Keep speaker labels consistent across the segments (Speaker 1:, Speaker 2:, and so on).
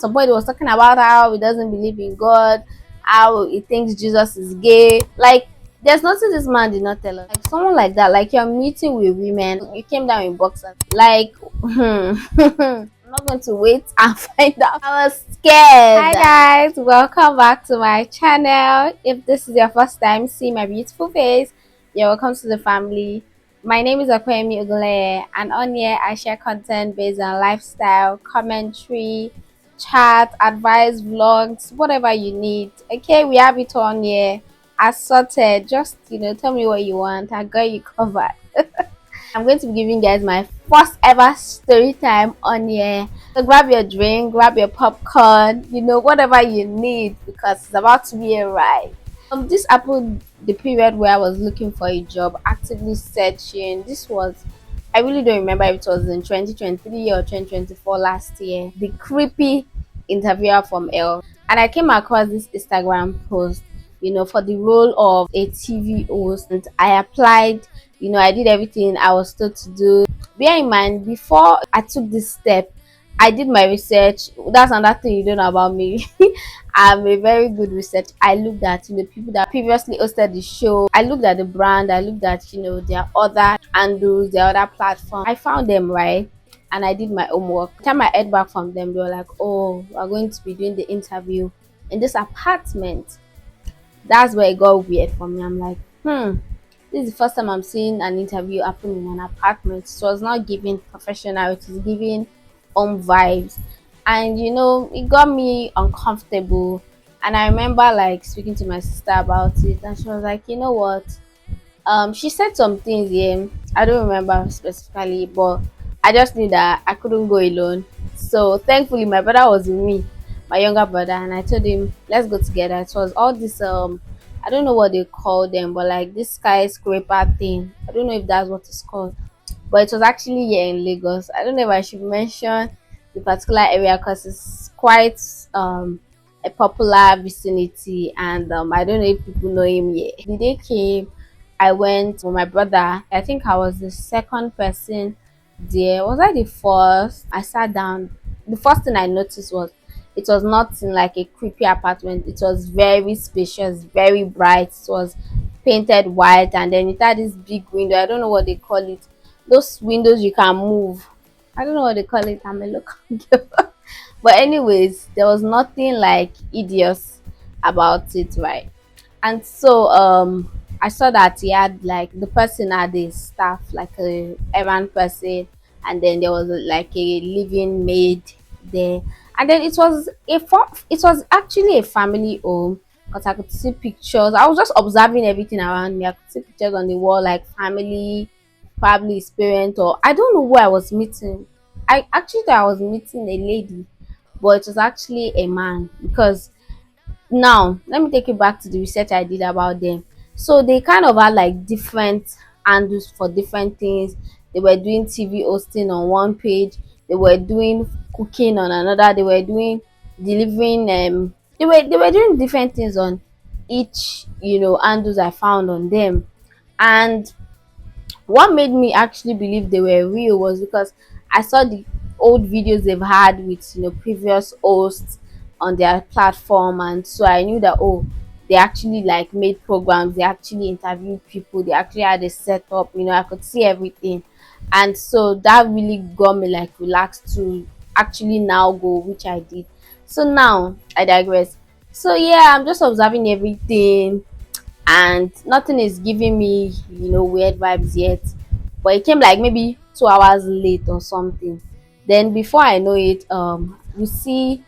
Speaker 1: Somebody was talking about how he doesn't believe in God, how he thinks Jesus is gay. Like, there's nothing this man did not tell us. Like, someone like that, like you're meeting with women, you came down in boxers. Like, I'm not going to wait and find out. I was scared. Hi guys, welcome back to my channel. If this is your first time seeing my beautiful face, you're welcome to the family. My name is Akwemi Ogule, and on here I share content based on lifestyle, commentary, chat, advice, vlogs, whatever you need. Okay, we have it on here assorted. Just tell me what you want. I got you covered. I'm going to be giving you guys my first ever story time on here. So grab your drink, grab your popcorn, whatever you need, because it's about to be a ride. This happened the period where I was looking for a job, actively searching. This was, I really don't remember if it was in 2023 or 2024 last year. The creepy interviewer from L. And I came across this Instagram post, for the role of a TV host. And I applied, I did everything I was told to do. Bear in mind, before I took this step, I did my research. That's another thing you don't know about me. I'm a very good research. I looked at people that previously hosted the show. I looked at the brand. I looked at their other handles, their other platform. I found them right, and I did my homework. The time I heard back from them, they were like, "Oh, we're going to be doing the interview in this apartment." That's where it got weird for me. I'm like, this is the first time I'm seeing an interview happen in an apartment. So it was not giving professional, it was giving home vibes. And it got me uncomfortable. And I remember like speaking to my sister about it, and she was like, you know what? She said some things, yeah. I don't remember specifically, but I just knew that I couldn't go alone. So thankfully my brother was with me, my younger brother, and I told him, let's go together. It was all this I don't know what they call them, but like this skyscraper thing. I don't know if that's what it's called. But it was actually here in Lagos. I don't know if I should mention the particular area because it's quite a popular vicinity, and I don't know if people know him yet. The day came, I went with my brother. I think I was the second person there. Was I the first? I sat down. The first thing I noticed was it was not in like a creepy apartment. It was very spacious, very bright. It was painted white, and then it had this big window. I don't know what they call it. Those windows you can move. I don't know what they call it. I'm a local girl. But anyways, there was nothing like hideous about it, right? And so I saw that he had like the person had a staff, like a errand person, and then there was like a living maid there. And then it was actually a family home, because I could see pictures. I was just observing everything around me. I could see pictures on the wall, like family, probably his parent, or I don't know who I was meeting. I actually thought I was meeting a lady, but it was actually a man. Because now let me take you back to the research I did about them. So they kind of had like different handles for different things. They were doing TV hosting on one page, they were doing cooking on another, they were doing delivering, they were doing different things on each handles I found on them. And what made me actually believe they were real was because I saw the old videos they've had with previous hosts on their platform, and so I knew that, oh, they actually like made programs, they actually interviewed people, they actually had a setup. I could see everything, and so that really got me like relaxed to actually now go, which I did. So now I digress. So yeah, I'm just observing everything, and nothing is giving me weird vibes yet. But it came like maybe 2 hours late or something. Then before I know it, we see,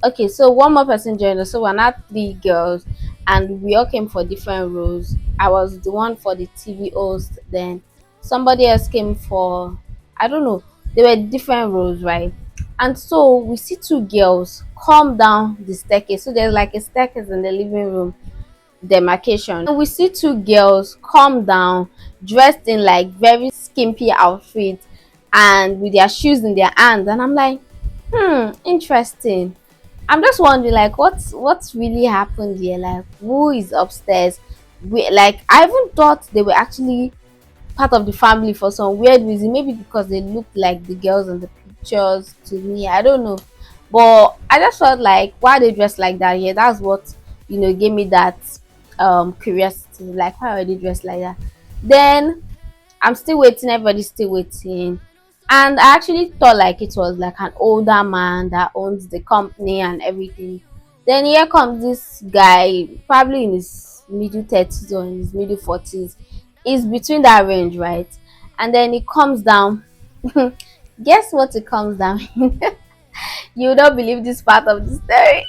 Speaker 1: okay, so one more person joined us, so we're not three girls, and we all came for different roles. I was the one for the TV host, then somebody else came for, I don't know, they were different roles, right? And so we see two girls come down the staircase. So there's like a staircase in the living room demarcation. And we see two girls come down dressed in like very skimpy outfits and with their shoes in their hands, and I'm like, interesting. I'm just wondering like what's really happened here, like who is upstairs. Like I even thought they were actually part of the family for some weird reason, maybe because they looked like the girls in the pictures to me, I don't know. But I just felt like, why they dressed like that? Yeah, that's what gave me that curiosity. Like, why are they dressed like that? Then I'm still waiting, everybody's still waiting. And I actually thought like it was like an older man that owns the company and everything. Then here comes this guy, probably in his middle 30s or in his middle 40s. He's between that range, right? And then he comes down. Guess what he comes down in? You don't believe this part of the story.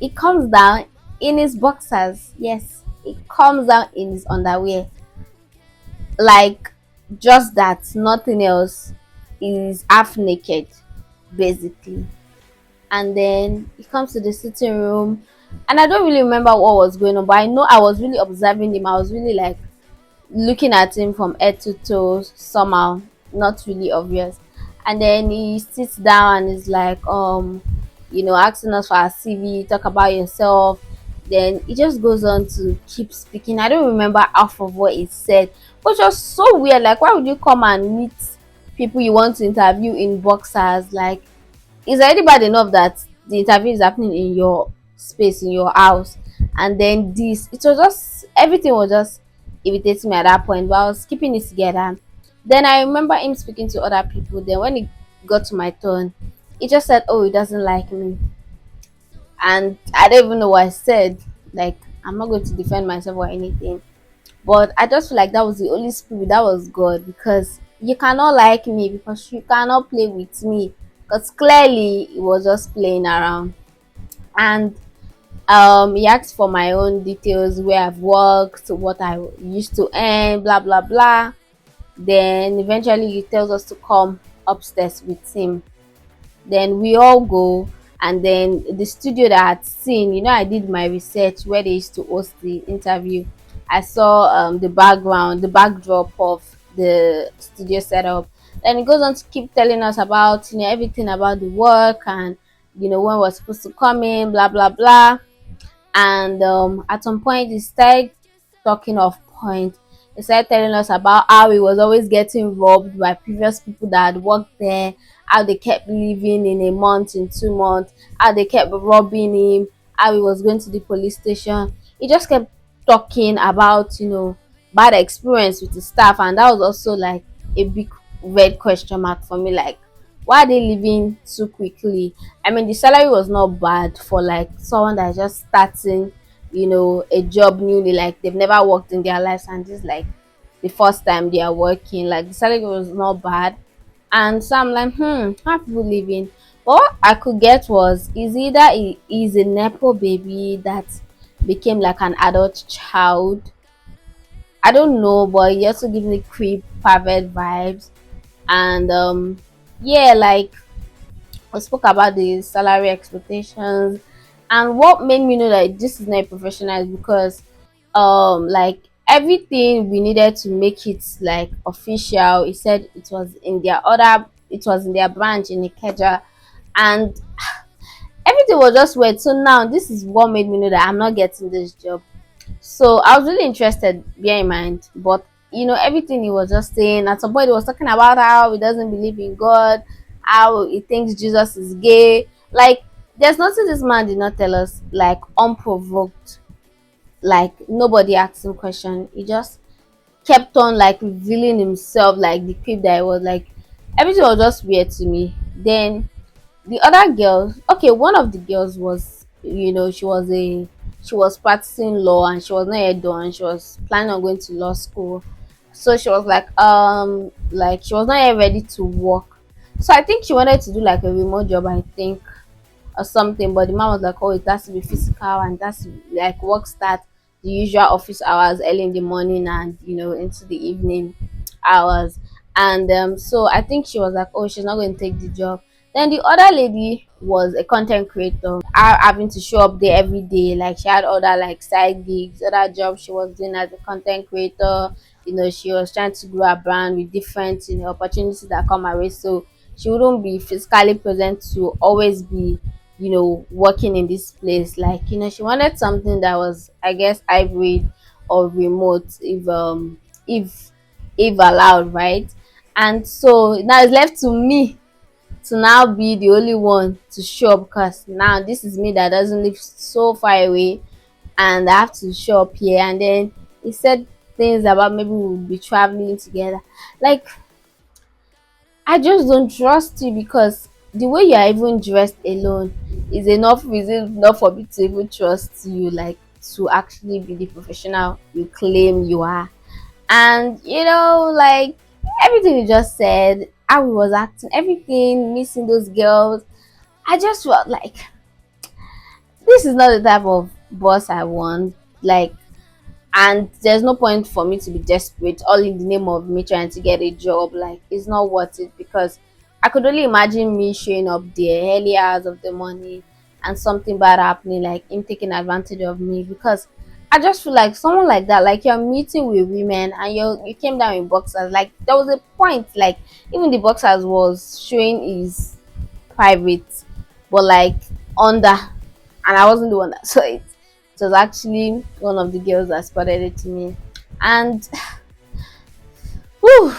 Speaker 1: He comes down in his boxers. Yes, he comes down in his underwear. Like, just that, nothing else. Is half naked, basically. And then he comes to the sitting room, and I don't really remember what was going on, but I know I was really observing him. I was really like looking at him from head to toe, somehow not really obvious. And then he sits down and is like, asking us for our CV, talk about yourself. Then he just goes on to keep speaking. I don't remember half of what he said, which was so weird. Like, why would you come and meet people you want to interview in boxers? Like, it's already bad enough that the interview is happening in your space, in your house, and then this, it was just, everything was just irritating me at that point, but I was keeping it together. Then I remember him speaking to other people. Then when it got to my turn, he just said, oh, he doesn't like me. And I don't even know what I said. Like, I'm not going to defend myself or anything, but I just feel like that was the Holy Spirit, that was God, because you cannot like me because you cannot play with me. Because clearly it was just playing around. And he asked for my own details, where I've worked, what I used to earn, blah blah blah. Then eventually he tells us to come upstairs with him. Then we all go, and then the studio that I had seen, I did my research where they used to host the interview. I saw the background, the backdrop of the studio setup. Then it goes on to keep telling us about everything about the work, and when we're supposed to come in, blah blah blah. And at some point he started talking of point. He started telling us about how he was always getting robbed by previous people that had worked there, how they kept leaving in a month, in 2 months, how they kept robbing him, how he was going to the police station. He just kept talking about bad experience with the staff, and that was also like a big red question mark for me. Like, why are they leaving too quickly? I mean, the salary was not bad for like someone that's just starting, a job newly, like they've never worked in their lives, and this is like the first time they are working. Like, the salary was not bad. And so I'm like, how are people living? But what I could get was, is either he is a Nepo baby that became like an adult child. I don't know, but he also gives me creep pervert vibes. And yeah, like, we spoke about the salary expectations, and what made me know that this is not a professional is because like everything we needed to make it like official, he said it was in their branch in Ikeja, and everything was just weird. So now this is what made me know that I'm not getting this job. So I was really interested, bear in mind, but everything he was just saying. At some point, he was talking about how he doesn't believe in God, how he thinks Jesus is gay. Like, there's nothing this man did not tell us, like unprovoked. Like, nobody asked him question. He just kept on like revealing himself, like the creep that he was. Like, everything was just weird to me. Then the other girl, okay, one of the girls was, she was practicing law, and she was not yet done. She was planning on going to law school. So she was like she was not yet ready to work. So I think she wanted to do like a remote job, I think, or something. But the man was like, oh, it has to be physical, and that's like work start the usual office hours early in the morning, and into the evening hours. And so I think she was like, oh, she's not going to take the job. Then the other lady was a content creator, having to show up there every day. Like, she had other like side gigs, other jobs she was doing as a content creator. She was trying to grow a brand with different opportunities that come her way. So she wouldn't be physically present to always be working in this place. Like, she wanted something that was, I guess, hybrid or remote, if allowed, right? And so now it's left to me to now be the only one to show up, because now this is me that doesn't live so far away and I have to show up here. And then he said things about maybe we'll be traveling together. Like, I just don't trust you, because the way you are even dressed alone is enough reason enough for me to even trust you, like to actually be the professional you claim you are. And like everything you just said, how he was acting, everything, missing those girls, I just felt like this is not the type of boss I want. Like, and there's no point for me to be desperate all in the name of me trying to get a job. Like, it's not worth it, because I could only imagine me showing up there early hours of the morning and something bad happening, like him taking advantage of me. Because I just feel like someone like that, like you're meeting with women and you came down in boxers. Like, there was a point, like even the boxers was showing his private, but like under, and I wasn't the one that saw it. It was actually one of the girls that spotted it to me. And whew,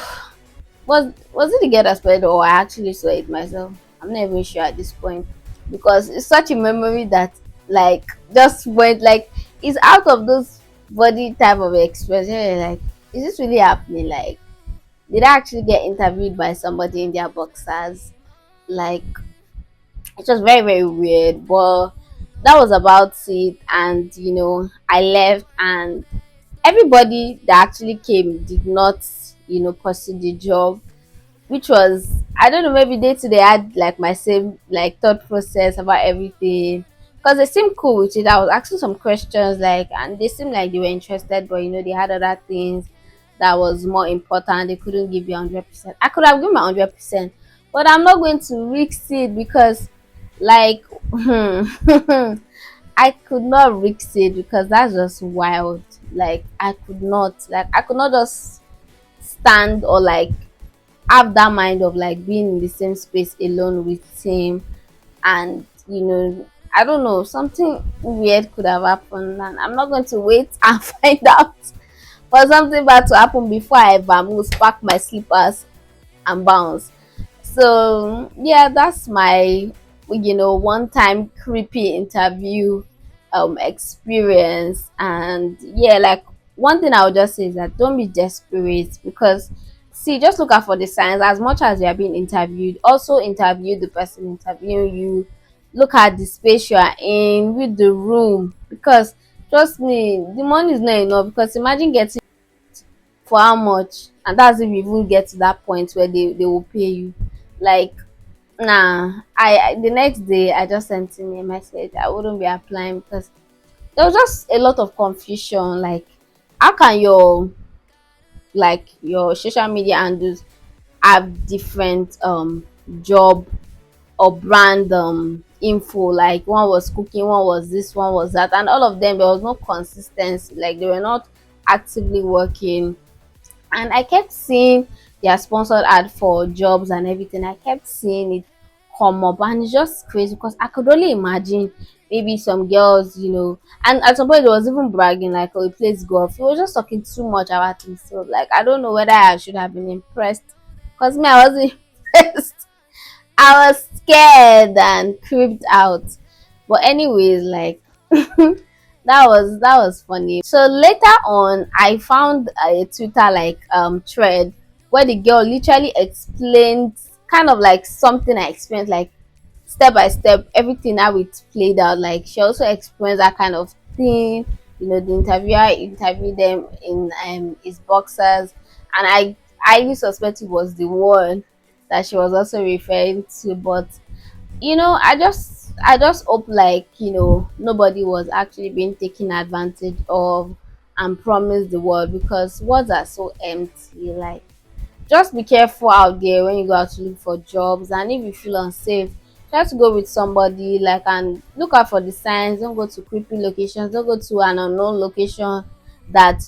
Speaker 1: was it the girl that spotted it, or I actually saw it myself? I'm not even sure at this point, because it's such a memory that like just went like it's out of those body type of expression. You're like, is this really happening? Like, did I actually get interviewed by somebody in their boxers? Like, it was very very weird, but that was about it. And I left, and everybody that actually came did not pursue the job, which was, I don't know, maybe day to day I had like my same like thought process about everything, because they seemed cool with it. I was asking some questions, like, and they seemed like they were interested, but they had other things that was more important. They couldn't give you 100%. I could have given my 100%, but I'm not going to risk it, because like I could not risk it, because that's just wild. Like, I could not just stand, or like have that mind of like being in the same space alone with him. And I don't know, something weird could have happened, and I'm not going to wait and find out for something bad to happen before I move, pack my slippers and bounce. So yeah, that's my one time creepy interview experience. And yeah, like, one thing I would just say is that don't be desperate, because see, just look out for the signs. As much as you are being interviewed, also interview the person interviewing you. Look at the space you are in, read the room, because trust me, the money is not enough. Because imagine getting for how much, and that's if you even get to that point where they will pay you. Like, nah, the next day I just sent him a message. I wouldn't be applying, because there was just a lot of confusion. Like, how can your social media handles have different job or brand info? Like, one was cooking, one was this, one was that, and all of them, there was no consistency. Like, they were not actively working. And I kept seeing their sponsored ad for jobs and everything. I kept seeing it come up, and it's just crazy, because I could only imagine maybe some girls, and at some point, it was even bragging like, oh, he plays golf. He was just talking too much about himself. Like, I don't know whether I should have been impressed, because me, I wasn't impressed. I was scared and creeped out. But anyways, like, that was funny. So later on, I found a Twitter like thread where the girl literally explained kind of like something I experienced, like step by step, everything how it played out. Like, she also experienced that kind of thing. The interviewer interviewed them in his boxers, and I highly suspect it was the one that she was also referring to. But I just hope, like, nobody was actually being taken advantage of and promised the world, because words are so empty. Like, just be careful out there when you go out to look for jobs. And if you feel unsafe, try to go with somebody, like, and look out for the signs. Don't go to creepy locations, don't go to an unknown location that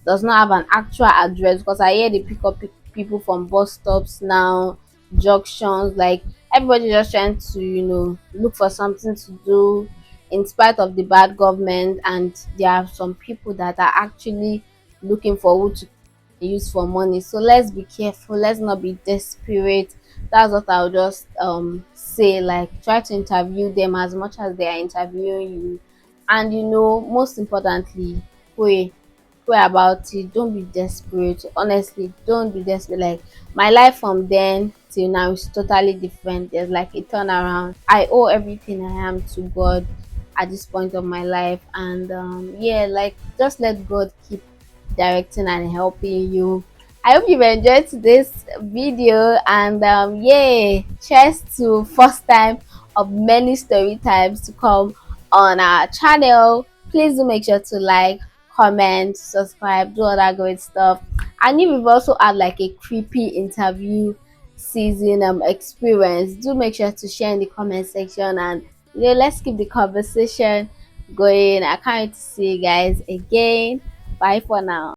Speaker 1: does not have an actual address, because I hear they pick up people from bus stops now, junctions. Like, everybody just trying to look for something to do in spite of the bad government. And there are some people that are actually looking for who to use for money. So let's be careful, let's not be desperate. That's what I'll just say. Like, try to interview them as much as they are interviewing you, and most importantly, pray about it. Don't be desperate. Honestly, don't be desperate. Like, my life from then till now is totally different. There's like a turnaround. I owe everything I am to God at this point of my life, and yeah, like, just let God keep directing and helping you. I hope you've enjoyed this video, and yeah, cheers to first time of many story times to come on our channel. Please do make sure to like, comment, subscribe, do all that great stuff. And if you've also had like a creepy interview season experience, do make sure to share in the comment section, and let's keep the conversation going. I can't wait to see you guys again. Bye for now.